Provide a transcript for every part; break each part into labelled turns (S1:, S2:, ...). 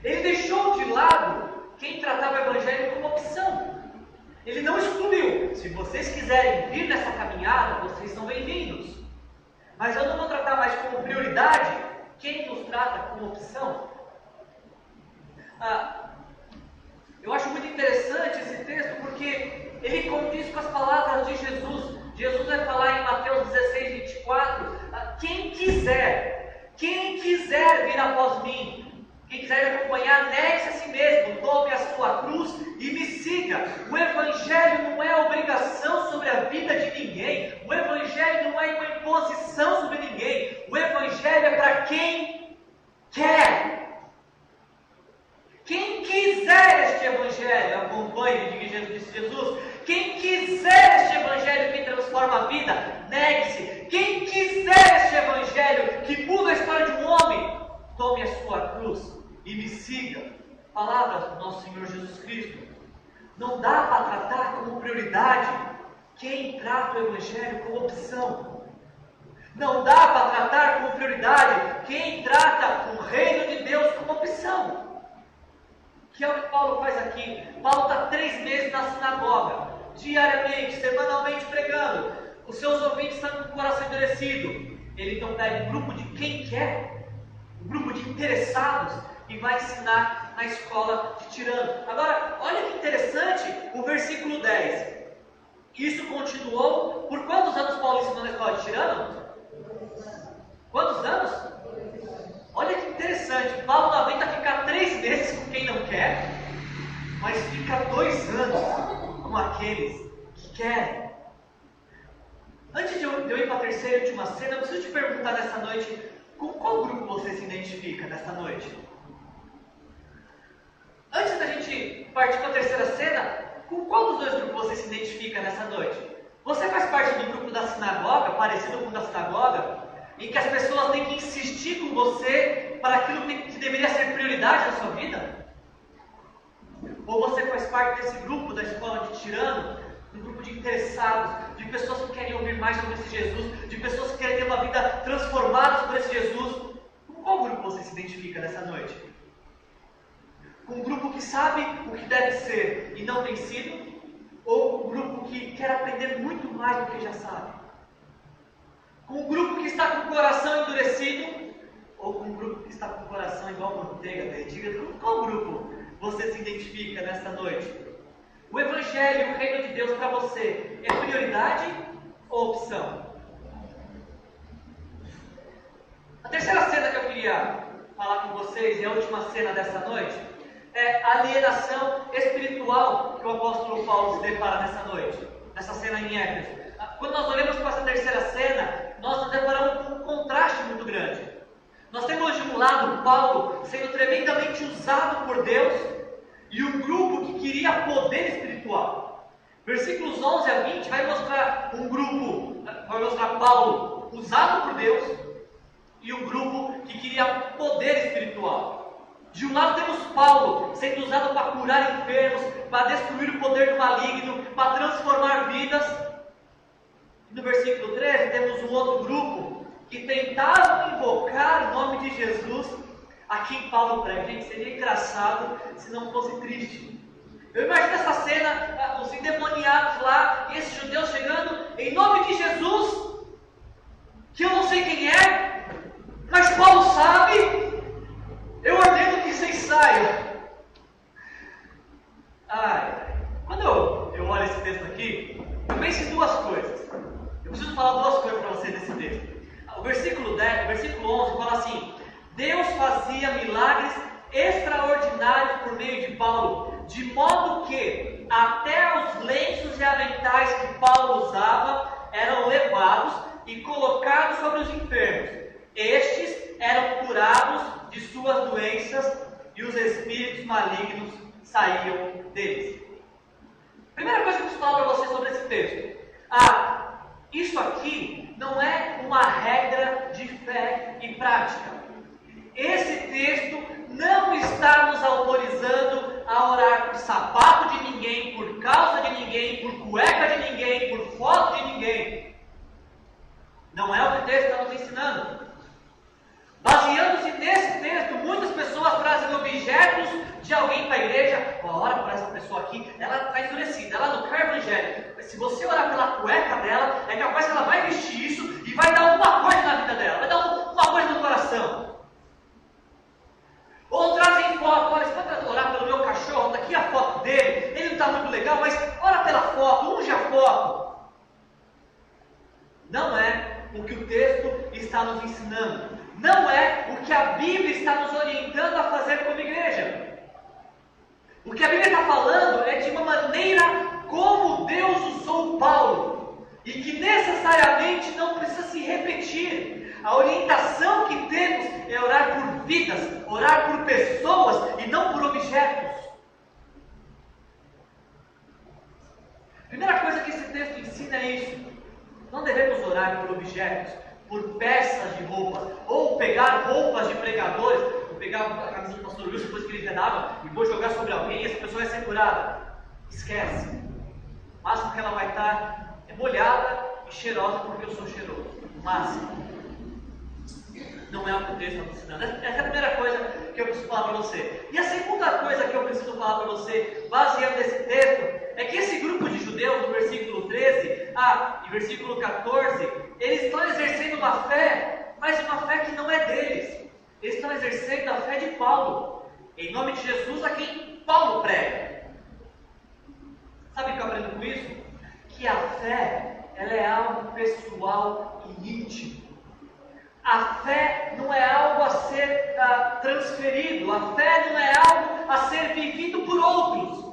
S1: Ele deixou de lado quem tratava o Evangelho como opção. Ele não excluiu. Se vocês quiserem vir nessa caminhada, vocês são bem-vindos. Mas eu não vou tratar mais como prioridade quem nos trata como opção. Eu acho muito interessante esse texto porque ele condiz com as palavras de Jesus. Jesus vai falar em Mateus 16, 24: quem quiser vir após mim, quem quiser me acompanhar, negue-se a si mesmo, tome a sua cruz e me siga. O Evangelho não é obrigação sobre a vida de ninguém. O Evangelho não é uma imposição sobre ninguém. O Evangelho é para quem quer. Quem quiser este Evangelho, acompanhe, disse Jesus. Quem quiser este Evangelho que transforma a vida, negue-se. Quem quiser este Evangelho que muda a história de um homem, tome a sua cruz e me siga. Palavras do nosso Senhor Jesus Cristo. Não dá para tratar como prioridade quem trata o Evangelho como opção. Não dá para tratar como prioridade quem trata o reino de Deus como opção. Que é o que Paulo faz aqui. Paulo está 3 meses na sinagoga, diariamente, semanalmente pregando. Os seus ouvintes estão com o coração endurecido. Ele então pega um grupo de quem quer, um grupo de interessados, e vai ensinar na escola de Tirano. Agora, olha que interessante o versículo 10. Isso continuou por quantos anos Paulo ensinou na escola de Tirano? Quantos anos? Olha que interessante. Paulo não aguenta ficar 3 meses com quem não quer, mas fica 2 anos com aqueles que querem. Antes de eu ir para a terceira e última cena, eu preciso te perguntar nessa noite: com qual grupo você se identifica nessa noite? Antes da gente partir para a terceira cena, com qual dos 2 grupos você se identifica nessa noite? Você faz parte do grupo da sinagoga, parecido com o da sinagoga, em que as pessoas têm que insistir com você para aquilo que deveria ser prioridade na sua vida? Ou você faz parte desse grupo da escola de Tirano, do grupo de interessados, de pessoas que querem ouvir mais sobre esse Jesus, de pessoas que querem ter uma vida transformada por esse Jesus? Com qual grupo você se identifica nessa noite? Com um grupo que sabe o que deve ser e não tem sido? Ou um grupo que quer aprender muito mais do que já sabe? Com um grupo que está com o coração endurecido? Ou com um grupo que está com o coração igual manteiga derretida? Com qual grupo você se identifica nessa noite? O Evangelho, o reino de Deus para você, é prioridade ou opção? A terceira cena que eu queria falar com vocês, e a última cena dessa noite, é a alienação espiritual que o apóstolo Paulo se depara nessa noite, nessa cena em Éfeso. Quando nós olhamos para essa terceira cena, nós nos deparamos com um contraste muito grande. Nós temos de um lado Paulo sendo tremendamente usado por Deus e um grupo que queria poder espiritual. Versículos 11 a 20 vai mostrar Paulo usado por Deus e um grupo que queria poder espiritual. De um lado temos Paulo sendo usado para curar enfermos, para destruir o poder do maligno, para transformar vidas. E no versículo 13 temos um outro grupo que tentava invocar o nome de Jesus a quem Paulo prega. Gente, seria engraçado se não fosse triste. Eu imagino essa cena, os endemoniados lá, e esses judeus chegando em nome de Jesus, que eu não sei quem é, mas Paulo sabe, eu ordeno que vocês saiam. Quando eu olho esse texto aqui, eu penso em 2 coisas. Eu preciso falar 2 coisas para vocês desse texto. O versículo 11 fala assim: Deus fazia milagres extraordinários por meio de Paulo, de modo que até os lenços e aventais que Paulo usava eram levados e colocados sobre os enfermos. Estes eram curados de suas doenças e os espíritos malignos saíam deles. Primeira coisa que eu preciso falar para vocês sobre esse texto. Isso aqui não é uma regra de fé e prática. Esse texto não está nos autorizando a orar por sapato de ninguém, por calça de ninguém, por cueca de ninguém, por foto de ninguém. Não é o que o texto está nos ensinando. Baseando-se nesse texto, muitas pessoas trazem objetos Se alguém para a igreja, ora por essa pessoa aqui, ela está endurecida, ela não quer evangelho. Se você orar pela cueca dela, é capaz que ela vai vestir isso e vai dar alguma coisa na vida dela, vai dar uma coisa no coração. Ou trazem foto, olha, você pode orar pelo meu cachorro, está aqui a foto dele, ele não está muito legal, mas ora pela foto, unge a foto. Não é o que o texto está nos ensinando. Não é o que a Bíblia está nos orientando a fazer como igreja. O que a Bíblia está falando é de uma maneira como Deus usou Paulo. E que necessariamente não precisa se repetir. A orientação que temos é orar por vidas, orar por pessoas e não por objetos. A primeira coisa que esse texto ensina é isso. Não devemos orar por objetos, por peças de roupa, ou pegar roupas de pregadores. Vou pegar a camisa do pastor Wilson depois que ele envenenava e vou jogar sobre alguém e essa pessoa vai ser curada. Esquece. O máximo que ela vai estar é molhada e cheirosa porque eu sou cheiroso. O máximo. Não é o que o texto está ensinando. Essa é a primeira coisa que eu preciso falar para você. E a segunda coisa que eu preciso falar para você, baseado nesse texto, é que esse grupo de judeus, no versículo 13 e versículo 14, eles estão exercendo uma fé, mas uma fé que não é deles. Eles estão exercendo a fé de Paulo, em nome de Jesus, a quem Paulo prega. Sabe o que eu aprendo com isso? Que a fé, ela é algo pessoal e íntimo. A fé não é algo a ser transferido, a fé não é algo a ser vivido por outros.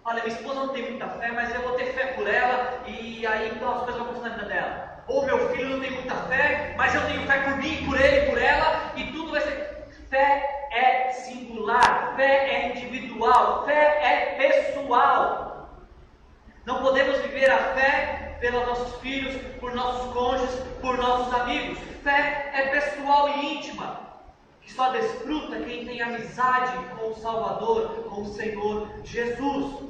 S1: Olha, minha esposa não tem muita fé, mas eu vou ter fé por ela, e aí então as coisas vão acontecer na vida dela. Ou meu filho não tem muita fé, mas eu tenho fé por mim, por ele, por ela, e tudo vai ser. Fé é singular, fé é individual, fé é pessoal. Não podemos viver a fé pelos nossos filhos, por nossos cônjuges, por nossos amigos. Fé é pessoal e íntima, que só desfruta quem tem amizade com o Salvador, com o Senhor Jesus.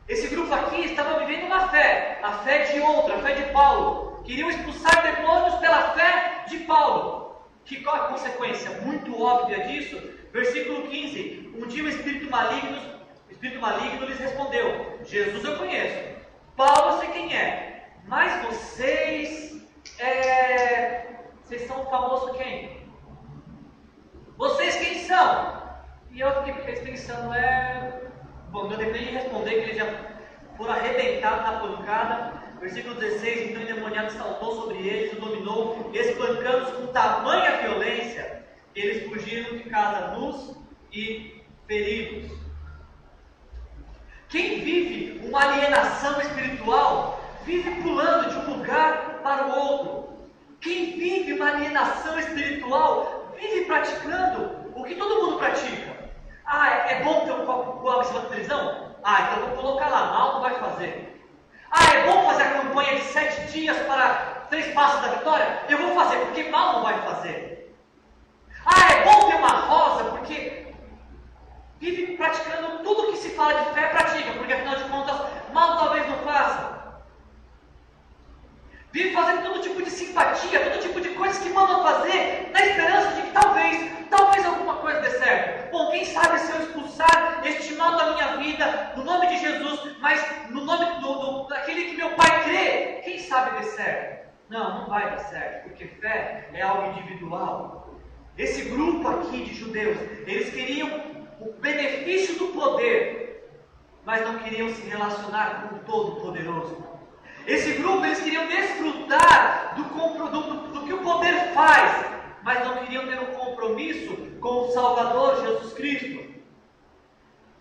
S1: Esse grupo aqui estava vivendo uma fé, a fé de outra, a fé de Paulo. Queriam expulsar demônios pela fé de Paulo. Que qual a consequência muito óbvia disso? Versículo 15. Um dia o espírito maligno lhes respondeu: Jesus eu conheço, Paulo eu sei quem é, mas vocês são famosos quem? Vocês quem são? E eu fiquei pensando, bom, não devo nem responder, que eles já foram arrebentados na pancada. Versículo 16, então o endemoniado saltou sobre eles, o dominou, espancando-os com tamanha violência, eles fugiram de casa nus e feridos. Quem vive uma alienação espiritual, vive pulando de um lugar para o outro. Quem vive uma alienação espiritual, vive praticando o que todo mundo pratica. É bom ter um copo em cima da televisão? Então vou colocar lá, mal não vai fazer. É bom fazer a campanha de 7 dias para 3 passos da vitória? Eu vou fazer, porque mal não vai fazer. É bom ter uma rosa, porque vive praticando tudo que se fala de fé, pratica, porque afinal de contas, mal talvez não faça. Vive fazendo todo tipo de simpatia, todo tipo de coisas que mandam fazer, na esperança de que talvez alguma coisa dê certo. Bom, quem sabe se eu expulsar este mal da minha vida, no nome de Jesus, mas no nome daquele que meu Pai crê, quem sabe dê certo? Não vai dar certo, porque fé é algo individual. Esse grupo aqui de judeus, eles queriam o benefício do poder, mas não queriam se relacionar com o Todo-Poderoso. Esse grupo, eles queriam desfrutar do que o poder faz, mas não queriam ter um compromisso com o Salvador Jesus Cristo.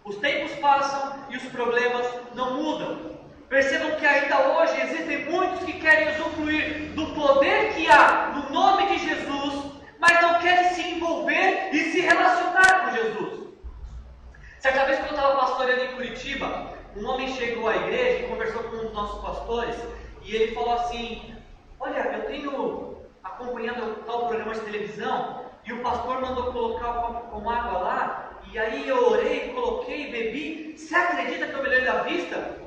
S1: Os tempos passam e os problemas não mudam. Percebam que ainda hoje existem muitos que querem usufruir do poder que há no nome de Jesus, mas não querem se envolver e se relacionar com Jesus. Certa vez, quando eu estava pastoreando em Curitiba, um homem chegou à igreja e conversou com um dos nossos pastores, e ele falou assim: olha, eu tenho acompanhando tal programa de televisão, e o pastor mandou colocar o copo com água lá, e aí eu orei, coloquei, bebi. Você acredita que eu melhorei da vista?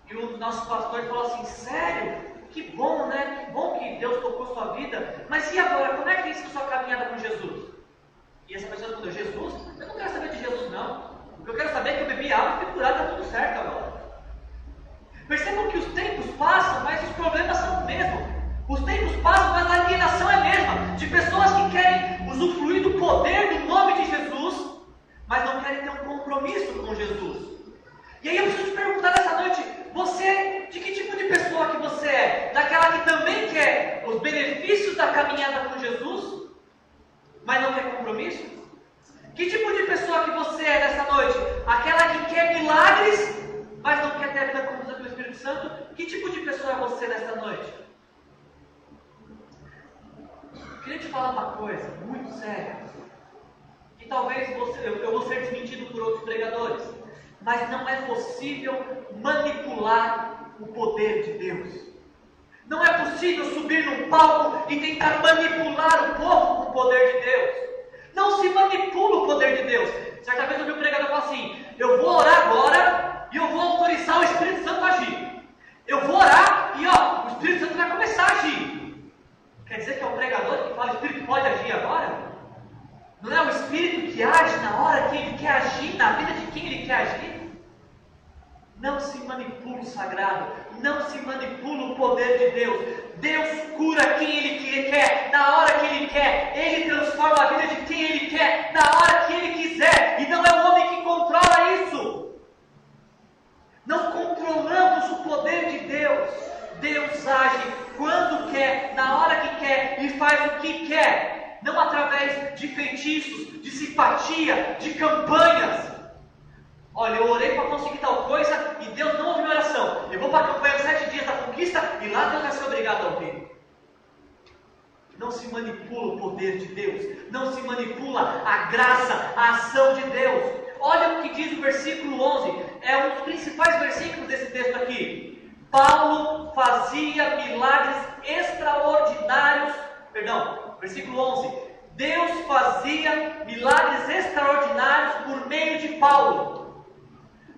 S1: E o dos nossos pastores falou assim: sério? Que bom, né? Que bom que Deus tocou sua vida. Mas e agora? Como é que é isso sua caminhada com Jesus? E essa pessoa respondeu: Jesus? Eu não quero saber de Jesus, não. benefícios da caminhada com Jesus, mas não quer compromisso? Que tipo de pessoa que você é nessa noite? Aquela que quer milagres, mas não quer ter a vida conduzida pelo Espírito Santo? Que tipo de pessoa é você nessa noite? Eu queria te falar uma coisa muito séria, que talvez eu vou ser desmentido por outros pregadores, mas não é possível manipular o poder de Deus. Não é possível subir num palco e tentar manipular o povo com o poder de Deus. Não se manipula o poder de Deus. Certa vez eu vi um pregador falar assim: eu vou orar agora e eu vou autorizar o Espírito Santo a agir. Eu vou orar e o Espírito Santo vai começar a agir. Quer dizer que é o pregador que fala: o Espírito pode agir agora? Não é o Espírito que age na hora que ele quer agir, na vida de quem ele quer agir? Não se manipula o sagrado, não se manipula o poder de Deus. Deus cura quem Ele quer, na hora que Ele quer. Ele transforma a vida de quem Ele quer, na hora que Ele quiser. E não é o homem que controla isso. Não controlamos o poder de Deus. Deus age quando quer, na hora que quer e faz o que quer. Não através de feitiços, de simpatia, de campanhas. Olha, eu orei para conseguir tal coisa e Deus não ouviu minha oração. Eu vou para a campanha 7 dias da conquista e lá Deus vai ser obrigado a ouvir. Não se manipula o poder de Deus. Não se manipula a graça, a ação de Deus. Olha o que diz o versículo 11. É um dos principais versículos desse texto aqui. Paulo fazia milagres extraordinários. Versículo 11. Deus fazia milagres extraordinários por meio de Paulo.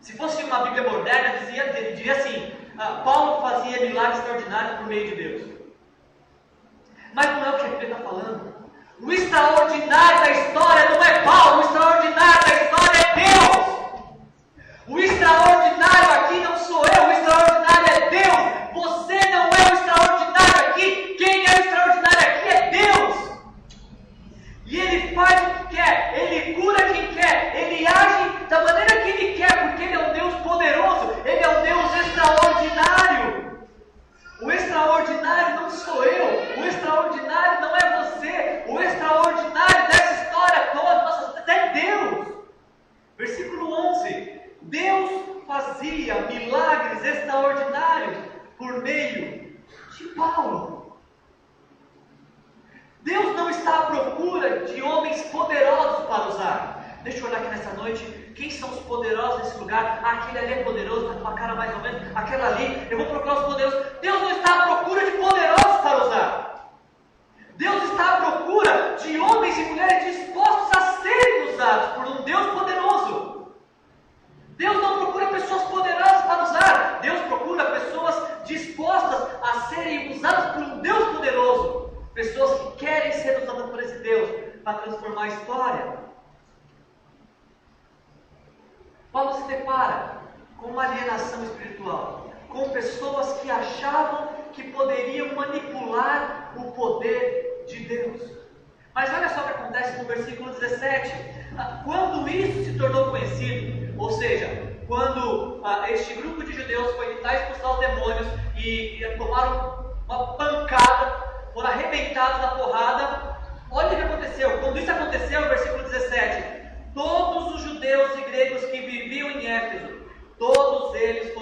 S1: Se fosse uma Bíblia moderna, diria assim: Paulo fazia milagres extraordinários por meio de Deus. Mas não é o que a Bíblia está falando. O extraordinário da história não é Paulo, o extraordinário da história é Deus. O extraordinário aqui não sou eu, o extraordinário é Deus. Você não é o extraordinário aqui, quem é o extraordinário aqui é Deus. E Ele faz o que quer, Ele cura quem quer, Ele age da maneira que Ele quer, porque Ele é um Deus poderoso, Ele é um Deus extraordinário. O extraordinário não sou eu, o extraordinário não é você, o extraordinário dessa história toda, nossa, é Deus. Versículo 11, Deus fazia milagres extraordinários por meio de Paulo. Deus não está à procura de homens poderosos para usar. Deixa eu olhar aqui nessa noite. Quem são os poderosos nesse lugar? Aquele ali é poderoso, está com a cara mais ou menos. Aquela ali, eu vou procurar os poderosos. Deus não está à procura de poderosos para usar. Deus está à procura de homens e mulheres dispostos a serem usados por um Deus poderoso. Deus não procura pessoas poderosas para usar. Deus procura pessoas dispostas a serem usadas por um Deus poderoso. Pessoas que querem ser usadas por esse Deus para transformar a história. Paulo se depara com uma alienação espiritual, com pessoas que achavam que poderiam manipular o poder de Deus. Mas olha só o que acontece no versículo 17. Quando isso se tornou conhecido, ou seja, quando este grupo de judeus foi tentar expulsar os demônios e tomaram uma pancada, foram arrebentados na porrada, olha o que aconteceu. Quando isso aconteceu, no versículo 17, todos os judeus e gregos que viviam em Éfeso, todos eles